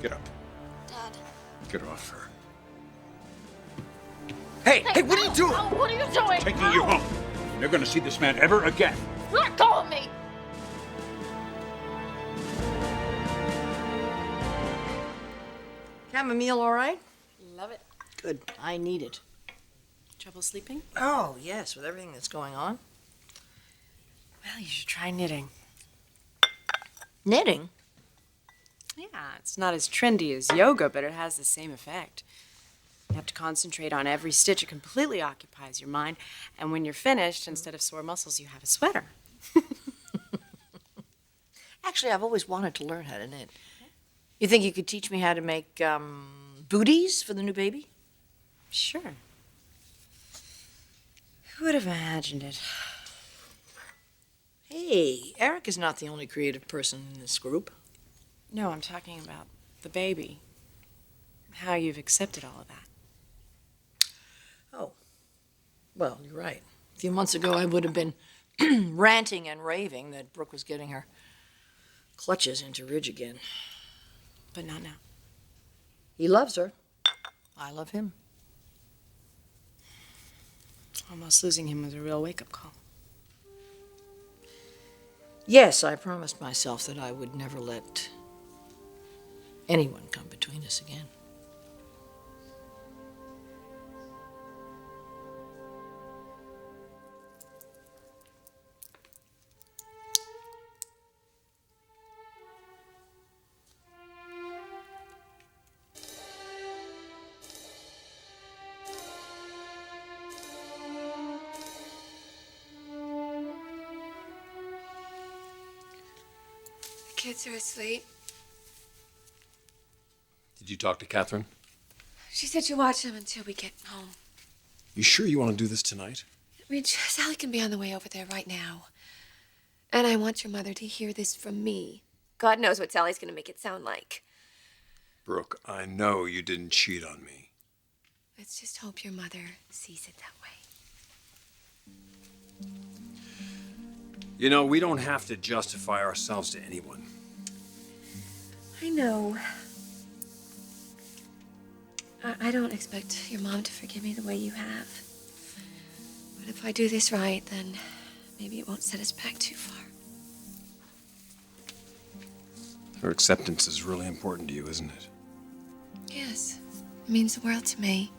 Get up. Dad. Get off her. Hey, what are you doing? No, what are you doing? Taking you home. You're never gonna see this man ever again. Let go of me! Chamomile all right? Love it. Good. I need it. Trouble sleeping? Oh, yes, with everything that's going on. Well, you should try knitting. Knitting? Yeah, it's not as trendy as yoga, but it has the same effect. You have to concentrate on every stitch. It completely occupies your mind. And when you're finished, instead of sore muscles, you have a sweater. Actually, I've always wanted to learn how to knit. You think you could teach me how to make booties for the new baby? Sure. Who would have imagined it? Hey, Eric is not the only creative person in this group. No, I'm talking about the baby. How you've accepted all of that. Oh, well, you're right. A few months ago, I would have been ranting and raving that Brooke was getting her clutches into ridge again. But not now. He loves her. I love him. Almost losing him was a real wake-up call. Yes, I promised myself that I would never let anyone come between us again. The kids are asleep. Did you talk to Catherine? She said she'll watch them until we get home. You sure you want to do this tonight? I mean, Sally can be on the way over there right now. And I want your mother to hear this from me. God knows what Sally's gonna make it sound like. Brooke, I know you didn't cheat on me. Let's just hope your mother sees it that way. You know, we don't have to justify ourselves to anyone. I know. I don't expect your mom to forgive me the way you have. But if I do this right, then maybe it won't set us back too far. Her acceptance is really important to you, isn't it? Yes, it means the world to me.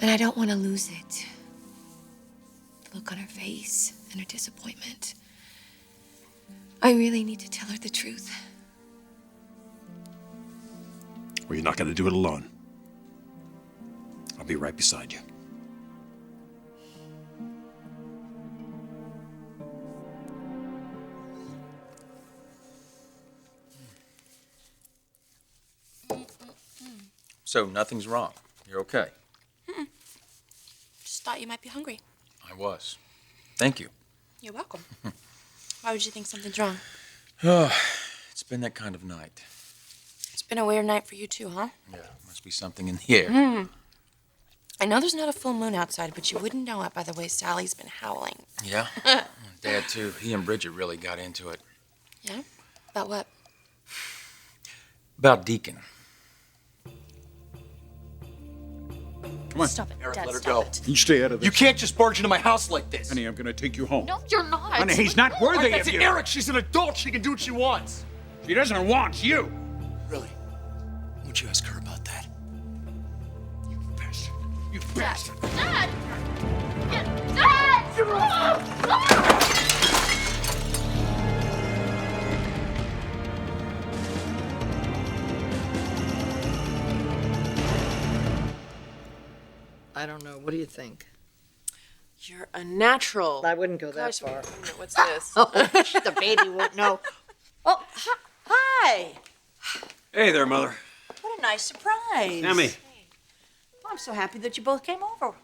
And I don't want to lose it. The look on her face and her disappointment. I really need to tell her the truth. Well, you're not going to do it alone. I'll be right beside you. So nothing's wrong. You're okay. Just thought you might be hungry. I was. Thank you. You're welcome. Why would you think something's wrong? Oh, it's been that kind of night. It's been a weird night for you too, huh? Yeah, must be something in the air. I know there's not a full moon outside, but you wouldn't know it by the way Sally's been howling. Yeah? Dad, too. He and Bridget really got into it. Yeah? About what? About Deacon. Come on. Stop it, Eric, Dad, let her stop go. it. You stay out of this. You can't just barge into my house like this. Honey, I'm gonna take you home. No, you're not. Honey, he's not worthy That's of it, you. Eric. She's an adult. She can do what she wants. She doesn't want you. Really? Won't you ask her about that? You bastard. You bastard. Dad! Dad! I don't know. What do you think? You're a natural. I wouldn't go that Gosh, far. what's this? Oh, the baby won't know. Oh, hi. Hey there, Mother. What a nice surprise. Emmy. Well, I'm so happy that you both came over.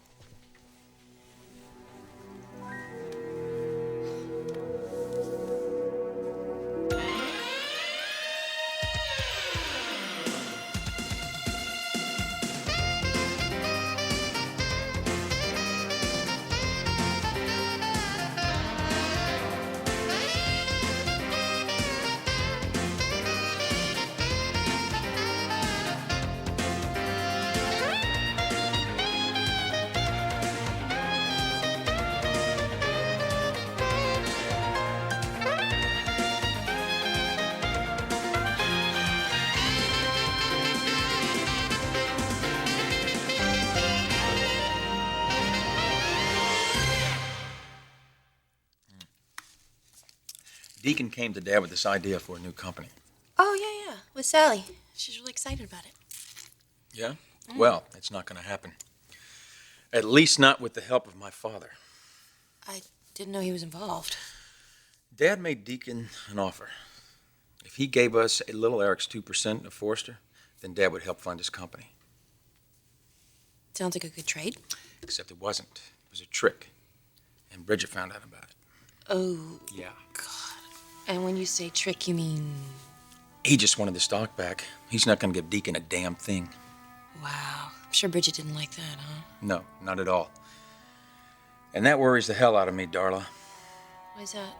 Deacon came to Dad with this idea for a new company. Oh, yeah, with Sally. She's really excited about it. Yeah? Well, it's not going to happen. At least not with the help of my father. I didn't know he was involved. Dad made Deacon an offer. If he gave us a little Eric's 2% of Forrester, then Dad would help fund his company. Sounds like a good trade. Except it wasn't. It was a trick. And Bridget found out about it. Oh, Yeah. and when you say trick, you mean... He just wanted the stock back. He's not going to give Deacon a damn thing. Wow. I'm sure Bridget didn't like that, huh? No, not at all. And that worries the hell out of me, Darla. Why's that?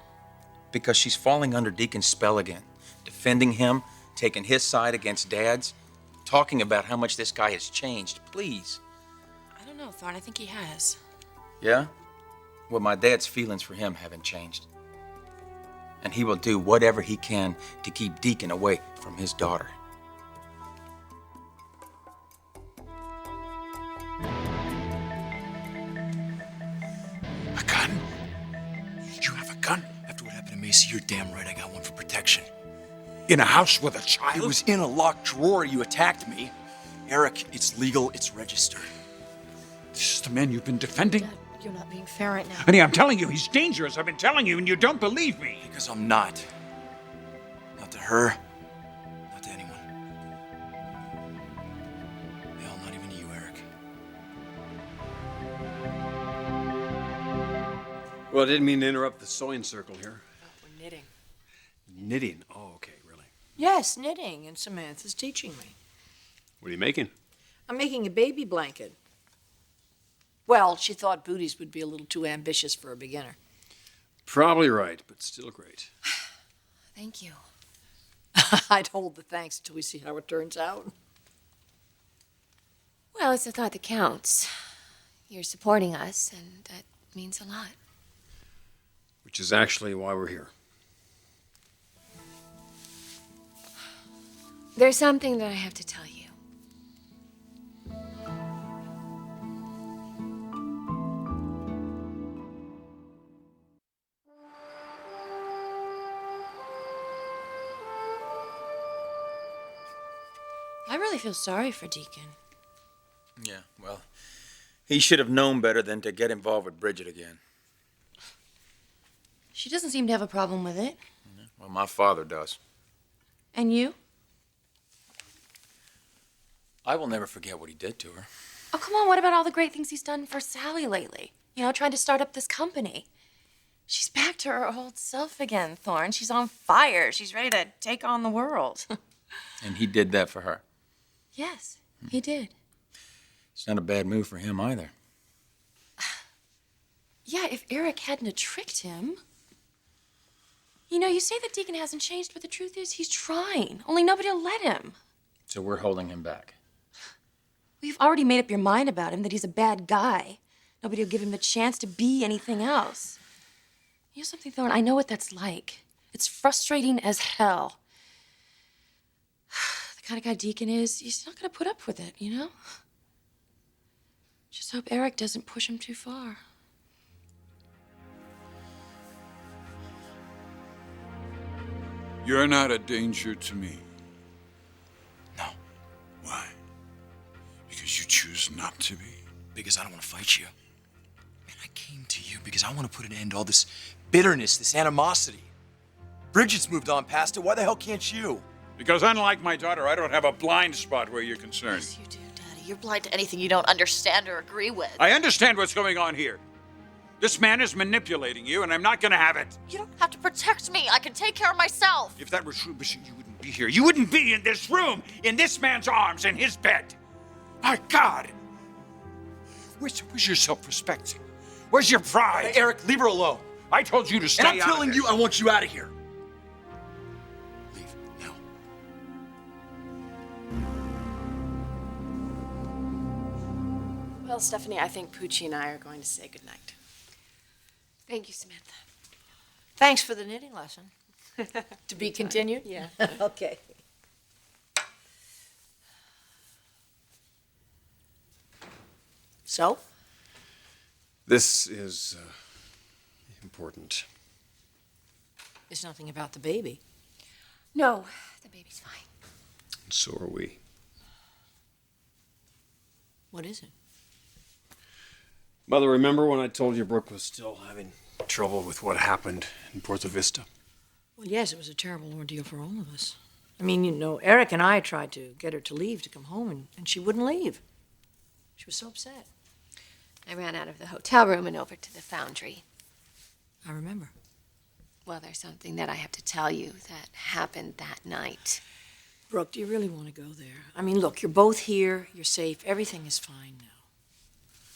Because she's falling under Deacon's spell again. Defending him, taking his side against Dad's, talking about how much this guy has changed. Please. I don't know, Thorne. I think he has. Yeah? Well, my dad's feelings for him haven't changed. And he will do whatever he can to keep Deacon away from his daughter. A gun? You have a gun? After what happened to Macy, you're damn right I got one for protection. In a house with a child? It was in a locked drawer. You attacked me. Eric, it's legal. It's registered. This is the man you've been defending? Dad, you're not being fair right now. Honey, I'm telling you, he's dangerous. I've been telling you, and you don't believe me. Because I'm not. Not to her. Not to anyone. Hell, not even to you, Eric. Well, I didn't mean to interrupt the sewing circle here. We're knitting. Knitting. Oh, okay, really. Yes, knitting, and Samantha's teaching me. What are you making? I'm making a baby blanket. Well, she thought booties would be a little too ambitious for a beginner. Probably right, but still great. Thank you. I'd hold the thanks until we see how it turns out. Well, it's the thought that counts. You're supporting us, and that means a lot. Which is actually why we're here. There's something that I have to tell you. I really feel sorry for Deacon. Yeah, well, he should have known better than to get involved with Bridget again. She doesn't seem to have a problem with it. Well, my father does. And you? I will never forget what he did to her. Oh, come on. What about all the great things he's done for Sally lately? You know, trying to start up this company. She's back to her old self again, Thorne. She's on fire. She's ready to take on the world. And he did that for her. Yes, he did. It's not a bad move for him either. Yeah, if Eric hadn't have tricked him. You know, you say that Deacon hasn't changed, but the truth is he's trying. Only nobody will let him. So we're holding him back. Well, you've already made up your mind about him, that he's a bad guy. Nobody will give him the chance to be anything else. You know something, Thorne? I know what that's like. It's frustrating as hell. The kind of guy Deacon is, he's not going to put up with it, you know? Just hope Eric doesn't push him too far. You're not a danger to me. No. Why? Because you choose not to be? Because I don't want to fight you. Man, I came to you because I want to put an end to all this bitterness, this animosity. Bridget's moved on past it. Why the hell can't you? Because unlike my daughter, I don't have a blind spot where you're concerned. Yes, you do, Daddy. You're blind to anything you don't understand or agree with. I understand what's going on here. This man is manipulating you, and I'm not going to have it. You don't have to protect me. I can take care of myself. If that were true, Bishop, you wouldn't be here. You wouldn't be in this room, in this man's arms, in his bed. My God! Where's your self-respect? Where's your pride? Hey, Eric, leave her alone. I told you to stay out And of I'm telling this. you, I want you out of here. Leave now. Well, Stephanie, I think Poochie and I are going to say goodnight. Thank you, Samantha. Thanks for the knitting lesson. To be continued? Yeah. Okay. So? This is important. It's nothing about the baby. No, the baby's fine. And so are we. What is it? Mother, remember when I told you Brooke was still having trouble with what happened in Puerto Vista? Well, yes, it was a terrible ordeal for all of us. I mean, you know, Eric and I tried to get her to leave, to come home, and she wouldn't leave. She was so upset. I ran out of the hotel room and over to the foundry. I remember. Well, there's something that I have to tell you that happened that night. Brooke, do you really want to go there? I mean, look, you're both here, you're safe, everything is fine now.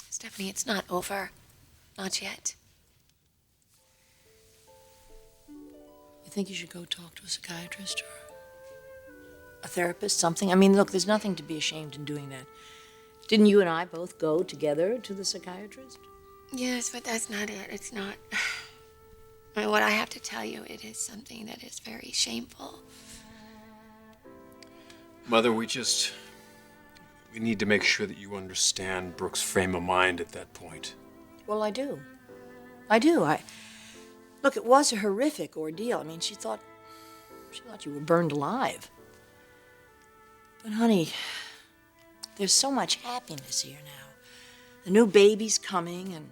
Stephanie, it's not over. Not yet. You think you should go talk to a psychiatrist or a therapist, something? I mean, look, there's nothing to be ashamed in doing that. Didn't you and I both go together to the psychiatrist? Yes, but that's not it. It's not. I mean, what I have to tell you, it is something that is very shameful. Mother, we need to make sure that you understand Brooke's frame of mind at that point. Well, I do. Look, it was a horrific ordeal. I mean, she thought you were burned alive. But honey, there's so much happiness here now. The new baby's coming, and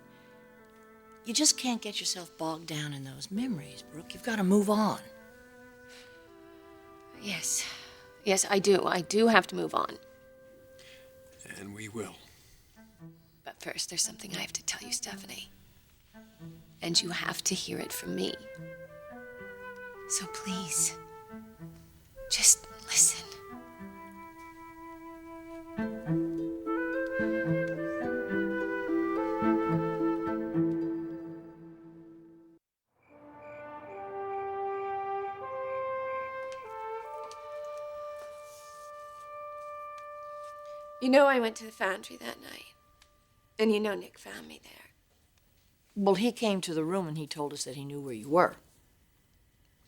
you just can't get yourself bogged down in those memories, Brooke. You've got to move on. Yes. Yes, I do. I do have to move on. And we will. But first, there's something I have to tell you, Stephanie. And you have to hear it from me. So please, just listen. You know I went to the foundry that night. And you know Nick found me there. Well, he came to the room and he told us that he knew where you were.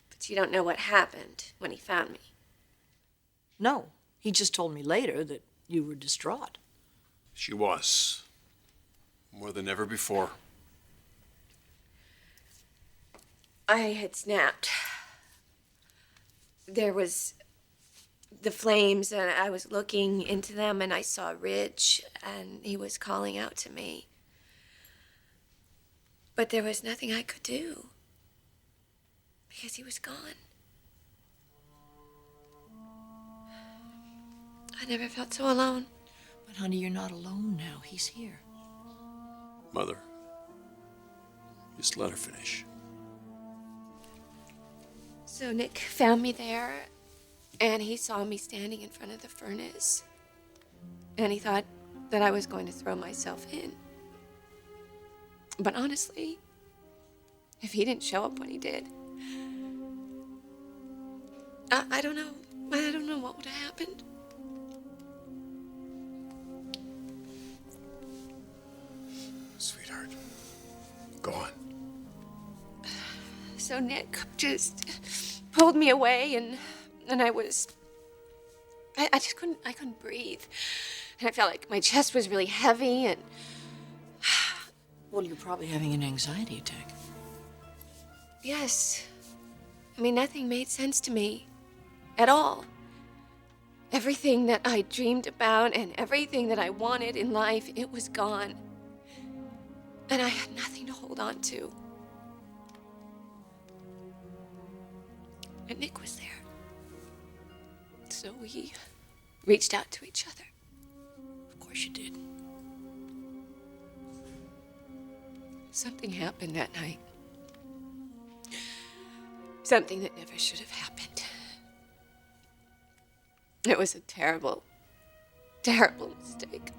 But you don't know what happened when he found me. No, he just told me later that you were distraught. She was. More than ever before. I had snapped. There was the flames, and I was looking into them, and I saw Rich, and he was calling out to me. But there was nothing I could do, because he was gone. I never felt so alone. But honey, you're not alone now. He's here. Mother, just let her finish. So Nick found me there, and he saw me standing in front of the furnace. And he thought that I was going to throw myself in. But honestly, if he didn't show up when he did, I don't know. I don't know what would have happened. Sweetheart, go on. So Nick just pulled me away, and I just couldn't breathe. And I felt like my chest was really heavy, and Well, you're probably having an anxiety attack. yes. I mean, nothing made sense to me at all. Everything that I dreamed about and everything that I wanted in life, it was gone. And I had nothing to hold on to. And Nick was there. So we reached out to each other. Of course you did. Something happened that night. Something that never should have happened. It was a terrible, terrible mistake.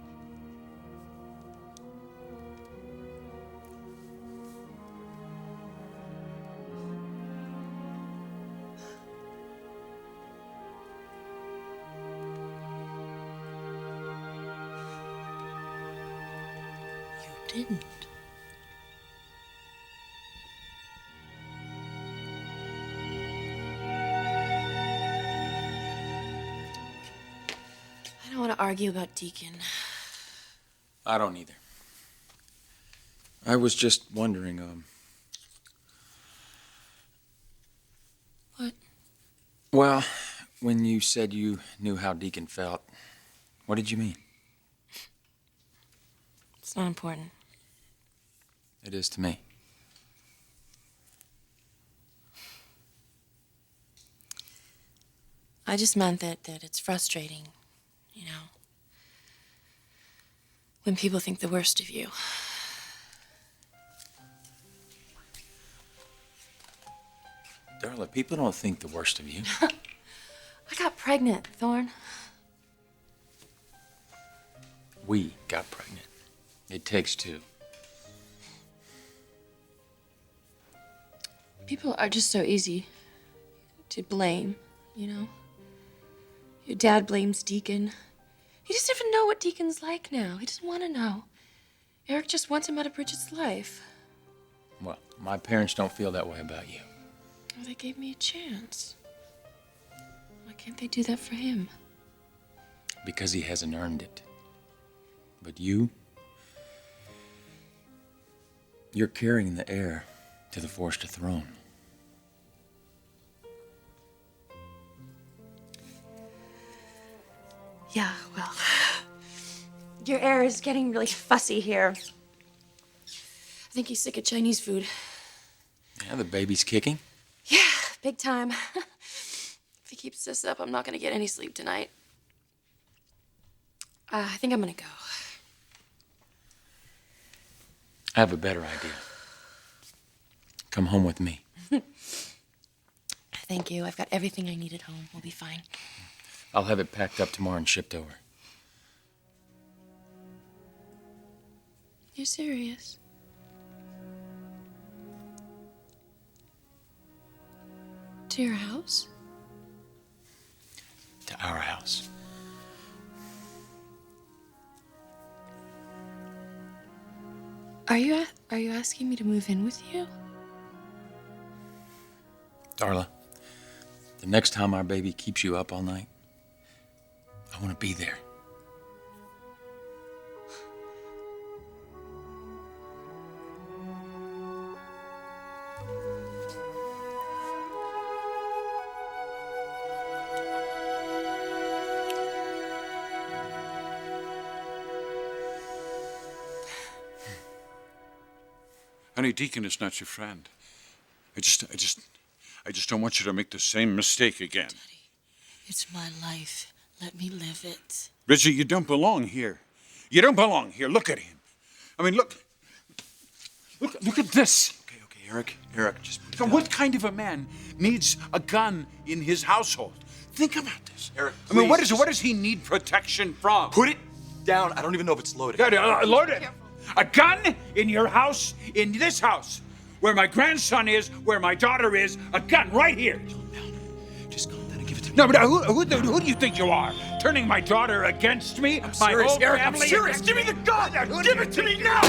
You didn't. I don't want to argue about Deacon. I don't either. I was just wondering, Well, when you said you knew how Deacon felt, what did you mean? It's not important. It is to me. I just meant that it's frustrating, you know, when people think the worst of you. Darla, people don't think the worst of you. I got pregnant, Thorne. We got pregnant. It takes two. People are just so easy to blame, you know? Your dad blames Deacon. He doesn't even know what Deacon's like now. He doesn't want to know. Eric just wants him out of Bridget's life. Well, my parents don't feel that way about you. Well, they gave me a chance. Why can't they do that for him? Because he hasn't earned it. But you're carrying the heir to the Forster throne. Yeah, well, your heir is getting really fussy here. I think he's sick of Chinese food. Yeah, the baby's kicking. Yeah, big time. If he keeps this up, I'm not gonna get any sleep tonight. I think I'm gonna go. I have a better idea. Come home with me. Thank you. I've got everything I need at home. We'll be fine. I'll have it packed up tomorrow and shipped over. You're serious? To your house? To our house. Are you asking me to move in with you? Darla, the next time our baby keeps you up all night, I want to be there. Honey, Deacon is not your friend. I just don't want you to make the same mistake again. Daddy, it's my life. Let me live it. Bridget, you don't belong here. You don't belong here. Look at him. I mean, look at this. Okay, Eric, just put it So down. what kind of a man needs a gun in his household? Think about this. Eric, I mean, please, what does he need protection from? Put it down. I don't even know if it's loaded. Loaded. A gun in your house, in this house, where my grandson is, where my daughter is, a gun right here. Just calm down and give it to me. No, but who do you think you are? Turning my daughter against me? I'm my serious, whole Eric, I'm family serious. against Give me the gun. Who do Give you it to me think now.